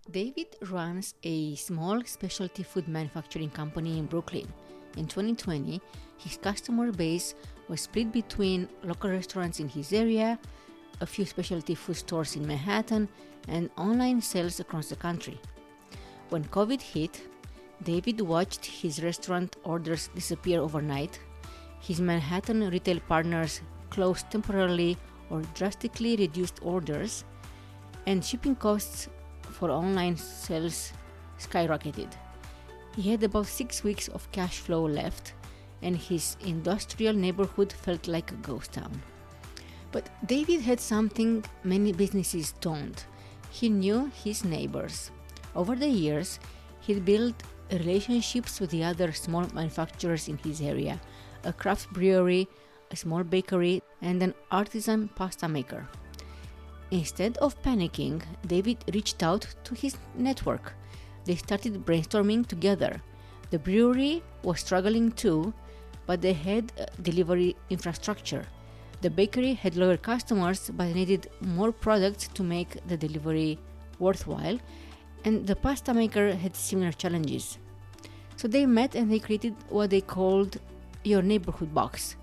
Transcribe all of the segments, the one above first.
David runs a small specialty food manufacturing company in Brooklyn. In 2020, his customer base was split between local restaurants in his area, a few specialty food stores in Manhattan, and online sales across the country. When COVID hit, David watched his restaurant orders disappear overnight, his Manhattan retail partners closed temporarily or drastically reduced orders, and shipping costs for online sales skyrocketed. He had about 6 weeks of cash flow left, and his industrial neighborhood felt like a ghost town. But David had something many businesses don't. He knew his neighbors. Over the years, he'd built relationships with the other small manufacturers in his area, a craft brewery, a small bakery, and an artisan pasta maker. Instead of panicking, David reached out to his network. They started brainstorming together. The brewery was struggling too, but they had delivery infrastructure. The bakery had loyal customers, but needed more products to make the delivery worthwhile, and the pasta maker had similar challenges. So they met and they created what they called your neighborhood box,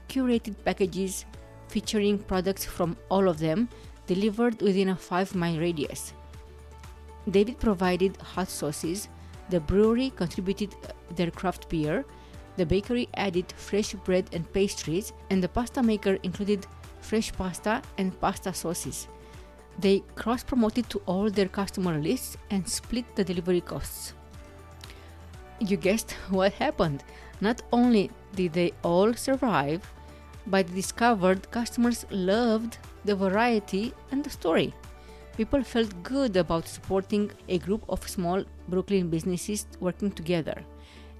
curated packages featuring products from all of them, delivered within a 5-mile radius. David provided hot sauces, the brewery contributed their craft beer, the bakery added fresh bread and pastries, and the pasta maker included fresh pasta and pasta sauces. They cross-promoted to all their customer lists and split the delivery costs. You guessed what happened. Not only did they all survive, but discovered customers loved the variety and the story. People felt good about supporting a group of small Brooklyn businesses working together.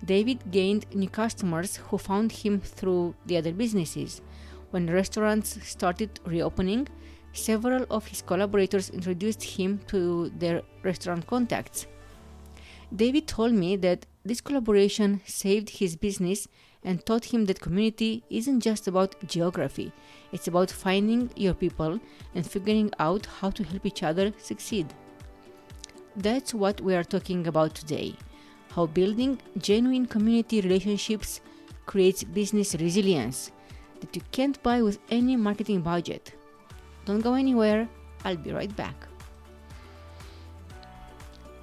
David gained new customers who found him through the other businesses. When restaurants started reopening, several of his collaborators introduced him to their restaurant contacts. David told me that this collaboration saved his business and taught him that community isn't just about geography. It's about finding your people and figuring out how to help each other succeed. That's what we are talking about today. How building genuine community relationships creates business resilience that you can't buy with any marketing budget. Don't go anywhere. I'll be right back.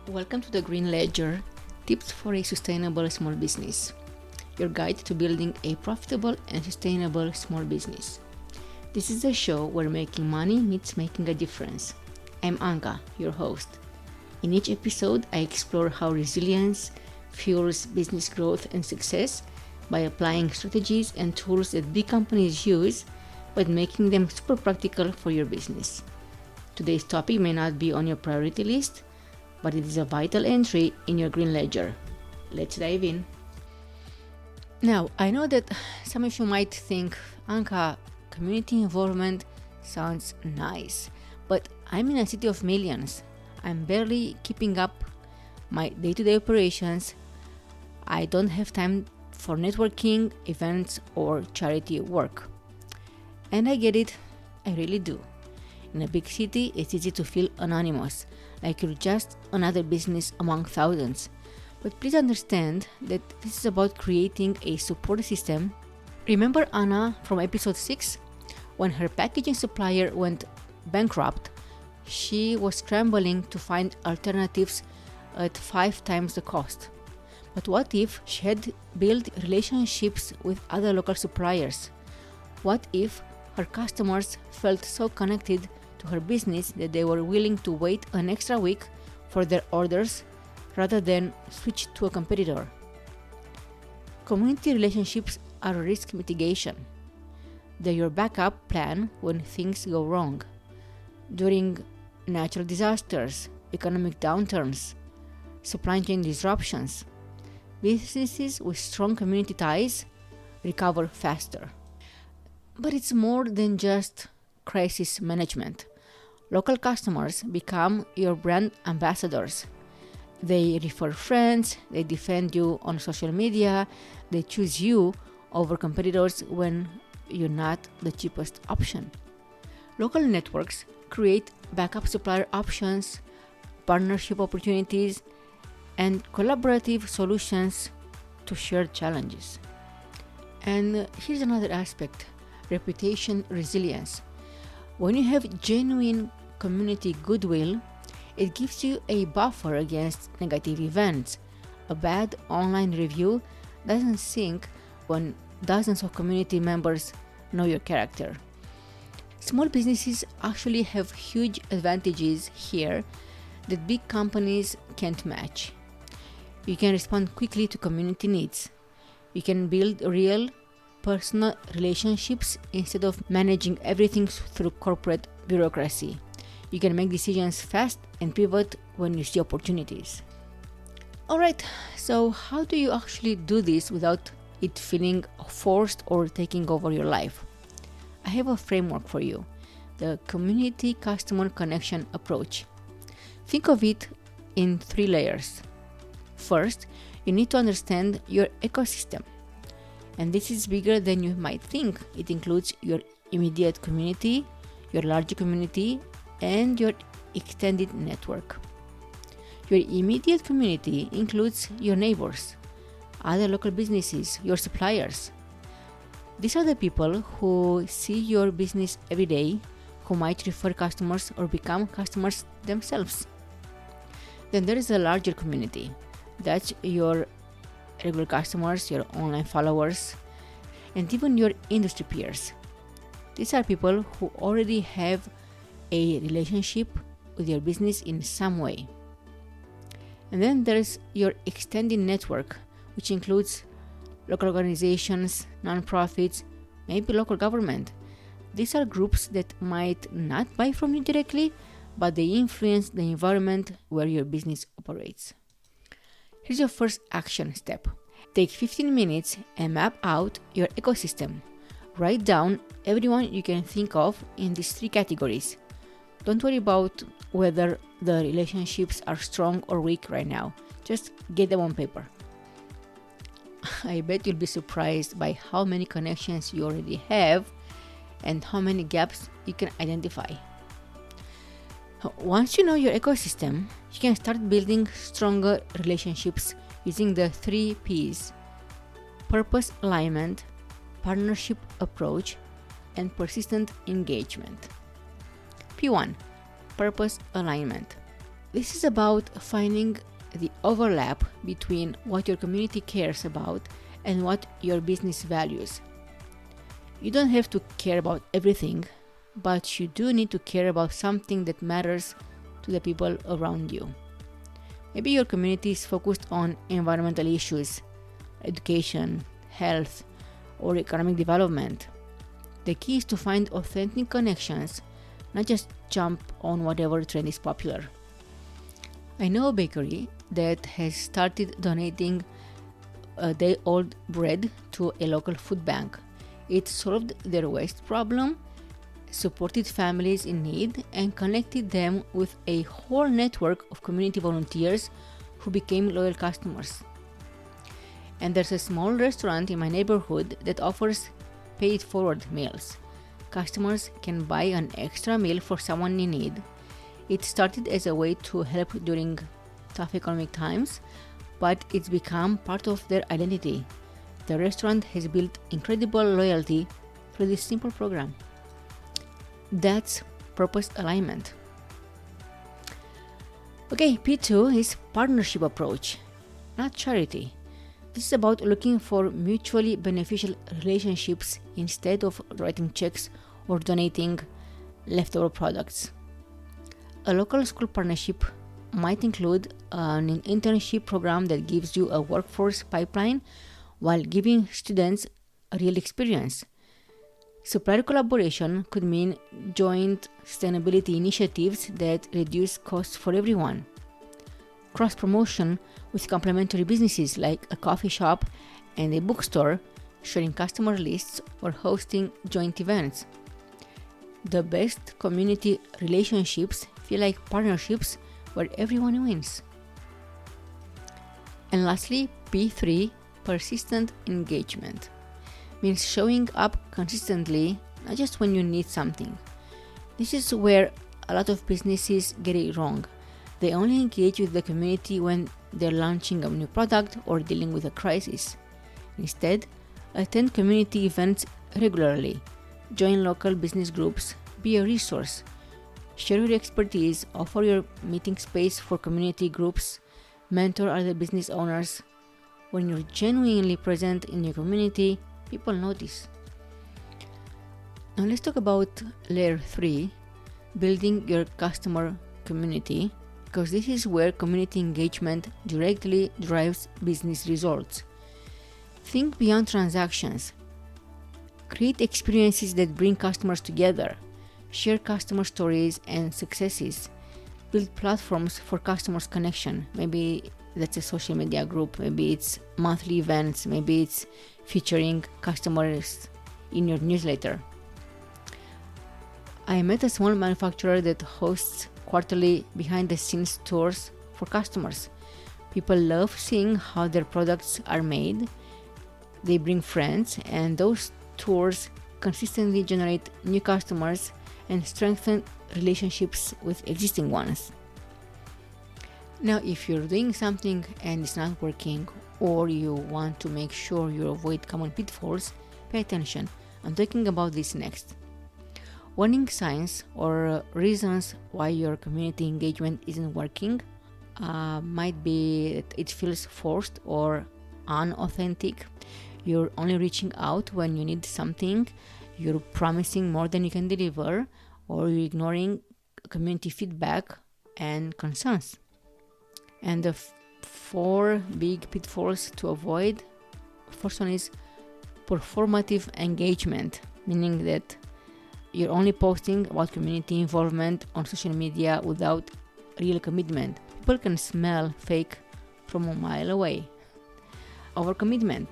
Welcome to the Green Ledger, tips for a sustainable small business. Your guide to building a profitable and sustainable small business. This is a show where making money meets making a difference. I'm Anka, your host. In each episode, I explore how resilience fuels business growth and success by applying strategies and tools that big companies use, but making them super practical for your business. Today's topic may not be on your priority list, but it is a vital entry in your Green Ledger. Let's dive in. Now, I know that some of you might think, Anka, community involvement sounds nice, but I'm in a city of millions. I'm barely keeping up my day-to-day operations. I don't have time for networking, events, or charity work. And I get it, I really do. In a big city, it's easy to feel anonymous, like you're just another business among thousands. But please understand that this is about creating a support system. Remember Anna from episode 6? When her packaging supplier went bankrupt, she was scrambling to find alternatives at 5 times the cost. But what if she had built relationships with other local suppliers? What if her customers felt so connected to her business that they were willing to wait an extra week for their orders rather than switch to a competitor? Community relationships are risk mitigation. They're your backup plan when things go wrong. During natural disasters, economic downturns, supply chain disruptions, businesses with strong community ties recover faster. But it's more than just crisis management. Local customers become your brand ambassadors. They refer friends, they defend you on social media, they choose you over competitors when you're not the cheapest option. Local networks create backup supplier options, partnership opportunities, and collaborative solutions to shared challenges. And here's another aspect: reputation resilience. When you have genuine community goodwill, it gives you a buffer against negative events. A bad online review doesn't sink when dozens of community members know your character. Small businesses actually have huge advantages here that big companies can't match. You can respond quickly to community needs. You can build real, personal relationships instead of managing everything through corporate bureaucracy. You can make decisions fast and pivot when you see opportunities. Alright, so how do you actually do this without it feeling forced or taking over your life? I have a framework for you: the community customer connection approach. Think of it in 3 layers. First, you need to understand your ecosystem. And this is bigger than you might think. It includes your immediate community, your larger community, and your extended network. Your immediate community includes your neighbors, other local businesses, your suppliers. These are the people who see your business every day, who might refer customers or become customers themselves. Then there is a larger community. That's your regular customers, your online followers, and even your industry peers. These are people who already have a relationship with your business in some way. And then there's your extended network, which includes local organizations, nonprofits, maybe local government. These are groups that might not buy from you directly, but they influence the environment where your business operates. Here's your first action step. Take 15 minutes and map out your ecosystem. Write down everyone you can think of in these 3 categories. Don't worry about whether the relationships are strong or weak right now. Just get them on paper. I bet you'll be surprised by how many connections you already have and how many gaps you can identify. Once you know your ecosystem, you can start building stronger relationships using the 3 P's: purpose alignment, partnership approach, and persistent engagement. P1. Purpose alignment. This is about finding the overlap between what your community cares about and what your business values. You don't have to care about everything, but you do need to care about something that matters to the people around you. Maybe your community is focused on environmental issues, education, health, or economic development. The key is to find authentic connections, not just jump on whatever trend is popular. I know a bakery that has started donating a day-old bread to a local food bank. It solved their waste problem, supported families in need, and connected them with a whole network of community volunteers who became loyal customers. And there's a small restaurant in my neighborhood that offers paid forward meals. Customers can buy an extra meal for someone in need. It started as a way to help during tough economic times, but it's become part of their identity. The restaurant has built incredible loyalty through this simple program. That's purpose alignment. Okay, P2 is partnership approach, not charity. This is about looking for mutually beneficial relationships instead of writing checks or donating leftover products. A local school partnership might include an internship program that gives you a workforce pipeline while giving students a real experience. Supplier collaboration could mean joint sustainability initiatives that reduce costs for everyone. Cross-promotion with complementary businesses like a coffee shop and a bookstore, sharing customer lists or hosting joint events. The best community relationships feel like partnerships where everyone wins. And lastly, P3, persistent engagement. Means showing up consistently, not just when you need something. This is where a lot of businesses get it wrong. They only engage with the community when they're launching a new product or dealing with a crisis. Instead, attend community events regularly, join local business groups, be a resource, share your expertise, offer your meeting space for community groups, mentor other business owners. When you're genuinely present in your community, people notice. Now let's talk about layer 3, building your customer community, because this is where community engagement directly drives business results. Think beyond transactions. Create experiences that bring customers together. Share customer stories and successes. Build platforms for customers' connection. Maybe that's a social media group, maybe it's monthly events, maybe it's featuring customers in your newsletter. I met a small manufacturer that hosts quarterly behind-the-scenes tours for customers. People love seeing how their products are made. They bring friends, and those tours consistently generate new customers and strengthen relationships with existing ones. Now, if you're doing something and it's not working, or you want to make sure you avoid common pitfalls, pay attention. I'm talking about this next. Warning signs or reasons why your community engagement isn't working might be that it feels forced or unauthentic. You're only reaching out when you need something, you're promising more than you can deliver, or you're ignoring community feedback and concerns. And the 4 big pitfalls to avoid. First one is performative engagement, meaning that you're only posting about community involvement on social media without real commitment. People can smell fake from a mile away. Overcommitment,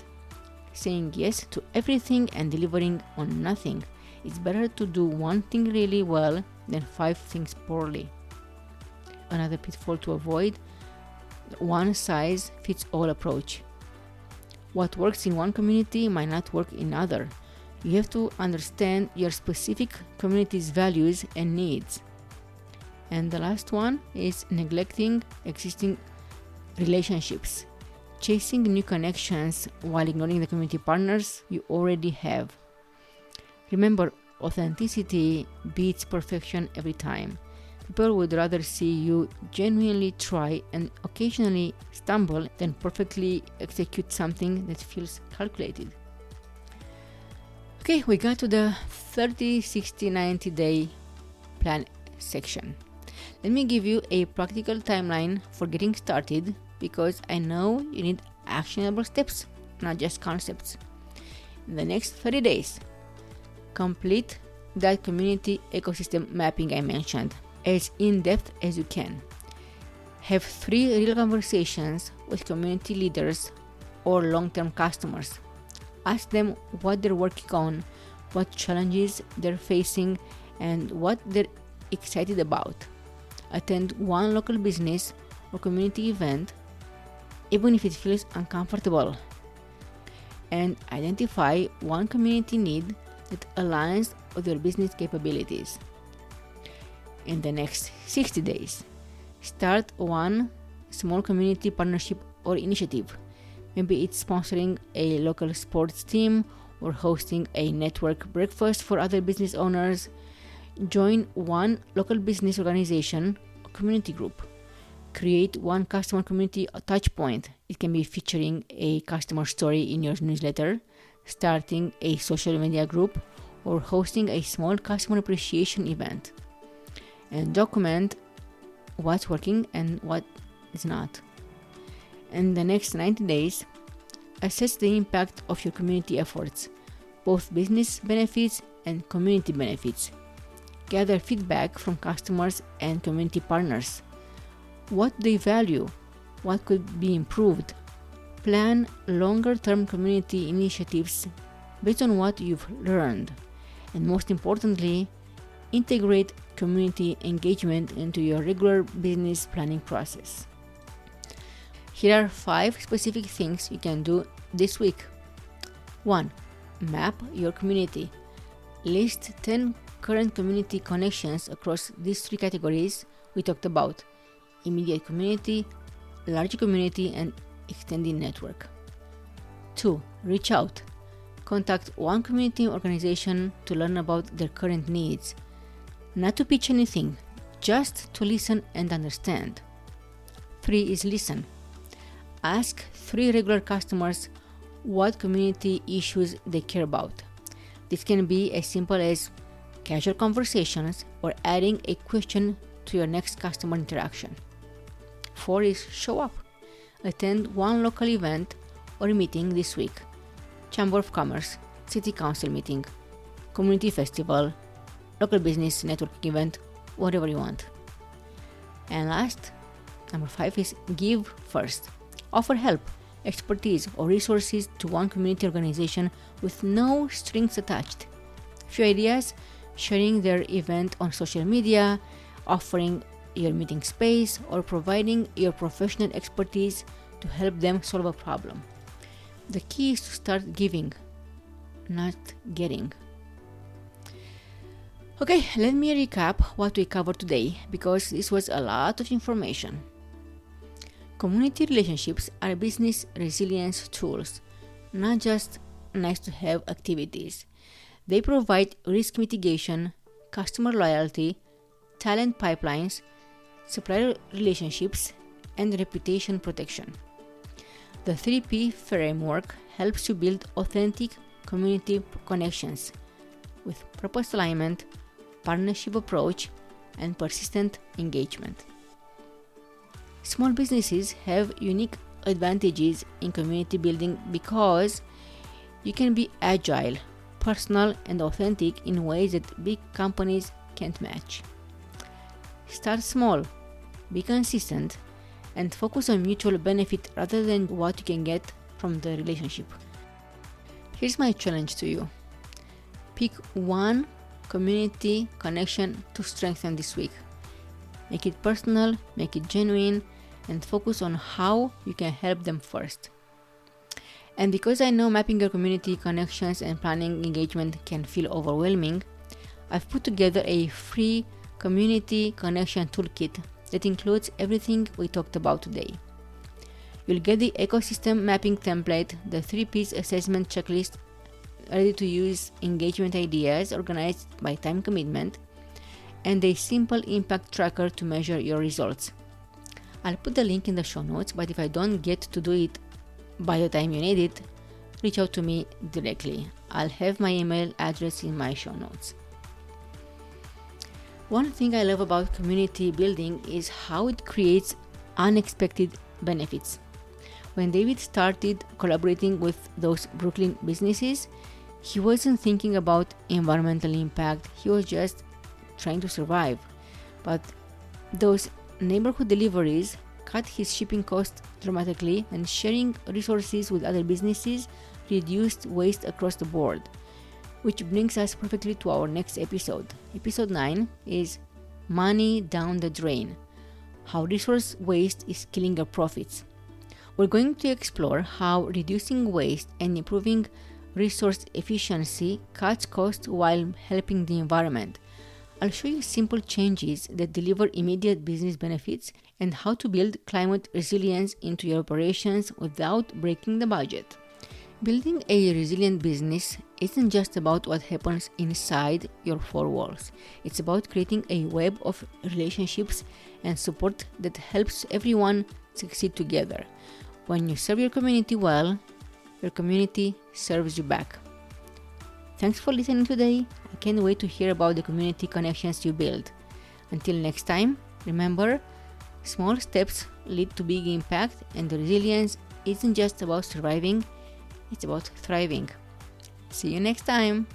saying yes to everything and delivering on nothing. It's better to do one thing really well than 5 things poorly. Another pitfall to avoid, one size fits all approach. What works in one community might not work in other. You have to understand your specific community's values and needs. And the last one is neglecting existing relationships, chasing new connections while ignoring the community partners you already have. Remember, authenticity beats perfection every time. People would rather see you genuinely try and occasionally stumble than perfectly execute something that feels calculated. Okay, we got to the 30, 60, 90 day plan section. Let me give you a practical timeline for getting started, because I know you need actionable steps, not just concepts. In the next 30 days, complete that community ecosystem mapping I mentioned as in-depth as you can. Have 3 real conversations with community leaders or long-term customers. Ask them what they're working on, what challenges they're facing, and what they're excited about. Attend one local business or community event, even if it feels uncomfortable. And identify one community need that aligns with your business capabilities. In the next 60 days, start one small community partnership or initiative. Maybe it's sponsoring a local sports team or hosting a network breakfast for other business owners. Join one local business organization or community group. Create one customer community touchpoint. It can be featuring a customer story in your newsletter, starting a social media group, or hosting a small customer appreciation event. And document what's working and what is not. In the next 90 days, assess the impact of your community efforts, both business benefits and community benefits. Gather feedback from customers and community partners. What they value, what could be improved. Plan longer-term community initiatives based on what you've learned. And most importantly, integrate community engagement into your regular business planning process. Here are 5 specific things you can do this week. 1. Map your community. List 10 current community connections across these 3 categories we talked about. immediate community, larger community, and extended network. 2. Reach out. Contact one community organization to learn about their current needs. Not to pitch anything, just to listen and understand. 3 is listen. Ask 3 regular customers what community issues they care about. This can be as simple as casual conversations or adding a question to your next customer interaction. 4 is show up. Attend one local event or meeting this week. Chamber of Commerce, City Council meeting, community festival, local business networking event, whatever you want. And last, number 5 is give first. Offer help, expertise, or resources to one community organization with no strings attached. Few ideas: sharing their event on social media, offering your meeting space, or providing your professional expertise to help them solve a problem. The key is to start giving, not getting. Okay, let me recap what we covered today, because this was a lot of information. Community relationships are business resilience tools, not just nice to have activities. They provide risk mitigation, customer loyalty, talent pipelines, supplier relationships, and reputation protection. The 3P framework helps you build authentic community connections with purpose alignment, partnership approach, and persistent engagement. Small businesses have unique advantages in community building because you can be agile, personal, and authentic in ways that big companies can't match. Start small, be consistent, and focus on mutual benefit rather than what you can get from the relationship. Here's my challenge to you. Pick one community connection to strengthen this week. Make it personal, make it genuine, and focus on how you can help them first. And because I know mapping your community connections and planning engagement can feel overwhelming, I've put together a free community connection toolkit that includes everything we talked about today. You'll get the ecosystem mapping template, the 3Ps assessment checklist, ready-to-use engagement ideas organized by time commitment, and a simple impact tracker to measure your results. I'll put the link in the show notes, but if I don't get to do it by the time you need it, reach out to me directly. I'll have my email address in my show notes. One thing I love about community building is how it creates unexpected benefits. When David started collaborating with those Brooklyn businesses, he wasn't thinking about environmental impact, he was just trying to survive. But those neighborhood deliveries cut his shipping costs dramatically, and sharing resources with other businesses reduced waste across the board. Which brings us perfectly to our next episode. Episode 9 is Money Down the Drain: How Resource Waste is Killing Your Profits. We're going to explore how reducing waste and improving resource efficiency cuts costs while helping the environment. I'll show you simple changes that deliver immediate business benefits and how to build climate resilience into your operations without breaking the budget. Building a resilient business isn't just about what happens inside your four walls. It's about creating a web of relationships and support that helps everyone succeed together. When you serve your community well, your community serves you back. Thanks for listening today. I can't wait to hear about the community connections you build. Until next time, remember, small steps lead to big impact, and the resilience isn't just about surviving, it's about thriving. See you next time.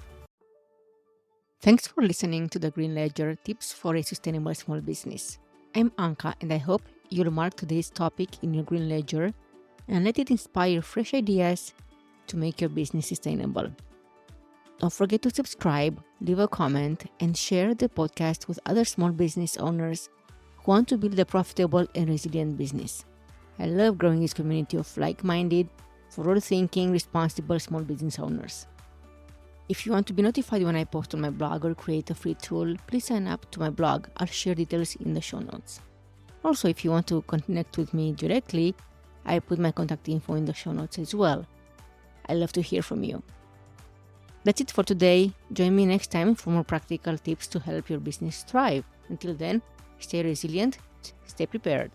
Thanks for listening to the Green Ledger Tips for a Sustainable Small Business. I'm Anka, and I hope you'll mark today's topic in your Green Ledger and let it inspire fresh ideas to make your business sustainable. Don't forget to subscribe, leave a comment, and share the podcast with other small business owners who want to build a profitable and resilient business. I love growing this community of like-minded, forward-thinking, responsible small business owners. If you want to be notified when I post on my blog or create a free tool, please sign up to my blog. I'll share details in the show notes. Also, if you want to connect with me directly, I put my contact info in the show notes as well. I love to hear from you. That's it for today. Join me next time for more practical tips to help your business thrive. Until then, stay resilient, stay prepared.